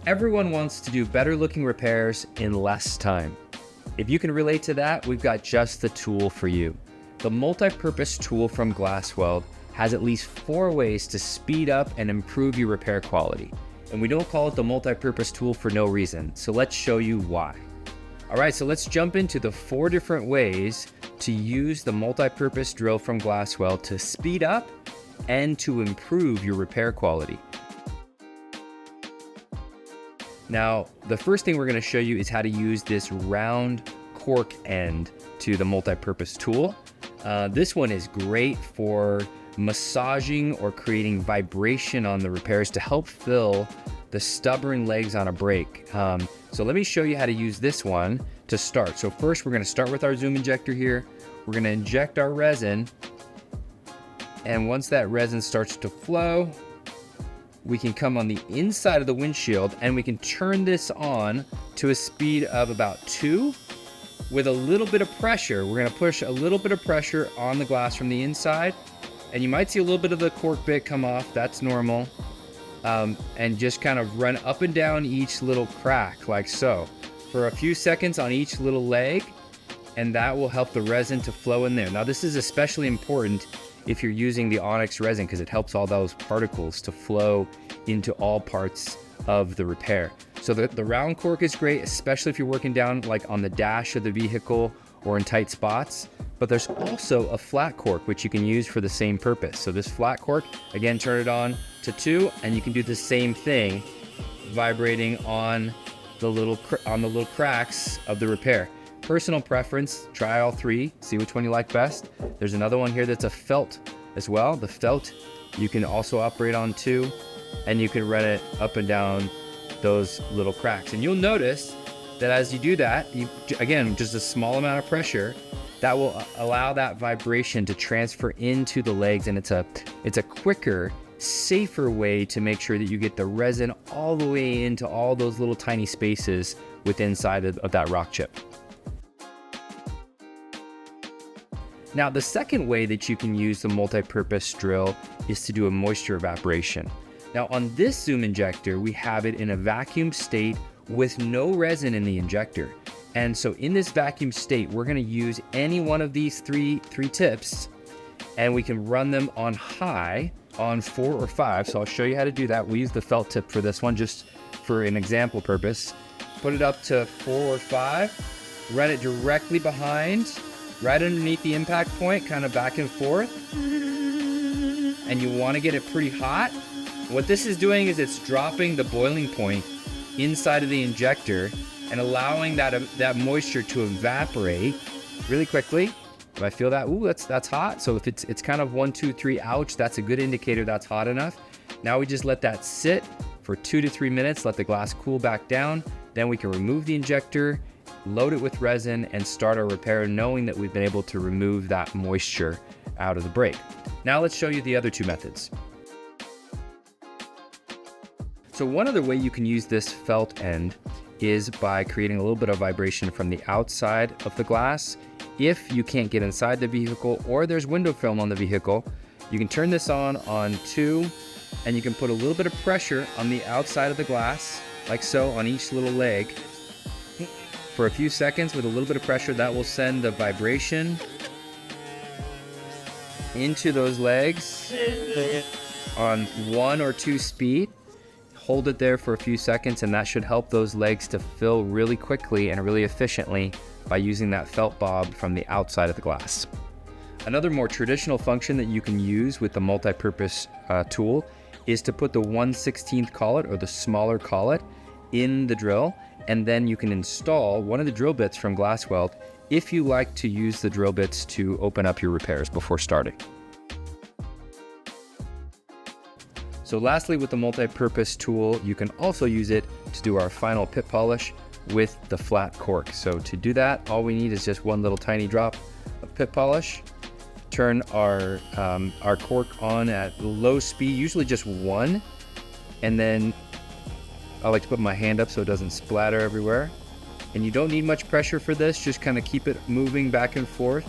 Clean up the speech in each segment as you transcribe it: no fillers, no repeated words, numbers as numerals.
Everyone wants to do better looking repairs in less time. If you can relate to that, we've got just the tool for you. The Multipurpose Tool from GlasWeld has at least 4 ways to speed up and improve your repair quality. And we don't call it the Multipurpose Tool for no reason, so let's show you why. All right, so let's jump into the 4 different ways to use the multipurpose drill from GlasWeld to speed up and to improve your repair quality. Now, the first thing we're going to show you is how to use this round cork end to the multipurpose tool. This one is great for massaging or creating vibration on the repairs to help fill the stubborn legs on a brake. So let me show you how to use this one to start. So first we're going to start with our zoom injector here. We're going to inject our resin, and once that resin starts to flow, we can come on the inside of the windshield and we can turn this on to a speed of about 2 with a little bit of pressure. We're going to push a little bit of pressure on the glass from the inside, and you might see a little bit of the cork bit come off. That's normal. And just kind of run up and down each little crack like so for a few seconds on each little leg, and that will help the resin to flow in there. Now this is especially important if you're using the onyx resin because it helps all those particles to flow into all parts of the repair. So the round cork is great, especially if you're working down like on the dash of the vehicle or in tight spots. But there's also a flat cork, which you can use for the same purpose. So this flat cork, again, turn it on to 2, and you can do the same thing, vibrating on the little cracks of the repair. Personal preference, try all 3, see which one you like best. There's another one here that's a felt as well. The felt you can also operate on too, and you can run it up and down those little cracks. And you'll notice that as you do that, again, just a small amount of pressure, that will allow that vibration to transfer into the legs, and it's a quicker, safer way to make sure that you get the resin all the way into all those little tiny spaces within inside of that rock chip. Now, the second way that you can use the multipurpose drill is to do a moisture evaporation. Now, on this zoom injector, we have it in a vacuum state with no resin in the injector. And so in this vacuum state, we're going to use any one of these three tips, and we can run them on high on 4 or 5. So I'll show you how to do that. We use the felt tip for this one just for an example purpose. Put it up to 4 or 5, run it directly behind, right underneath the impact point, kind of back and forth. And you want to get it pretty hot. What this is doing is it's dropping the boiling point inside of the injector and allowing that moisture to evaporate really quickly. If I feel that, ooh, that's hot. So if it's kind of 1, 2, 3, ouch, that's a good indicator that's hot enough. Now we just let that sit for 2 to 3 minutes, let the glass cool back down. Then we can remove the injector, load it with resin, and start our repair knowing that we've been able to remove that moisture out of the brake. Now let's show you the other 2 methods. So one other way you can use this felt end is by creating a little bit of vibration from the outside of the glass. If you can't get inside the vehicle or there's window film on the vehicle, you can turn this on 2, and you can put a little bit of pressure on the outside of the glass, like so, on each little leg. For a few seconds with a little bit of pressure, that will send the vibration into those legs on 1 or 2 speed. Hold it there for a few seconds, and that should help those legs to fill really quickly and really efficiently by using that felt bob from the outside of the glass. Another more traditional function that you can use with the multipurpose tool is to put the 1/16 collet or the smaller collet in the drill, and then you can install one of the drill bits from GlasWeld if you like to use the drill bits to open up your repairs before starting. So lastly, with the multi-purpose tool, you can also use it to do our final pit polish with the flat cork. So to do that, all we need is just one little tiny drop of pit polish. Turn our cork on at low speed, usually just 1. And then I like to put my hand up so it doesn't splatter everywhere. And you don't need much pressure for this, just kind of keep it moving back and forth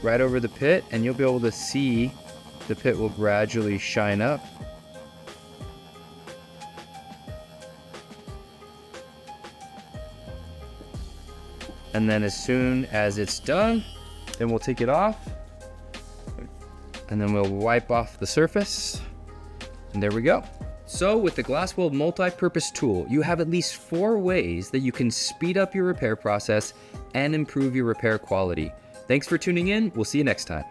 right over the pit, and you'll be able to see the pit will gradually shine up. And then as soon as it's done, then we'll take it off. And then we'll wipe off the surface. And there we go. So with the GlasWeld multi-purpose tool, you have at least 4 ways that you can speed up your repair process and improve your repair quality. Thanks for tuning in. We'll see you next time.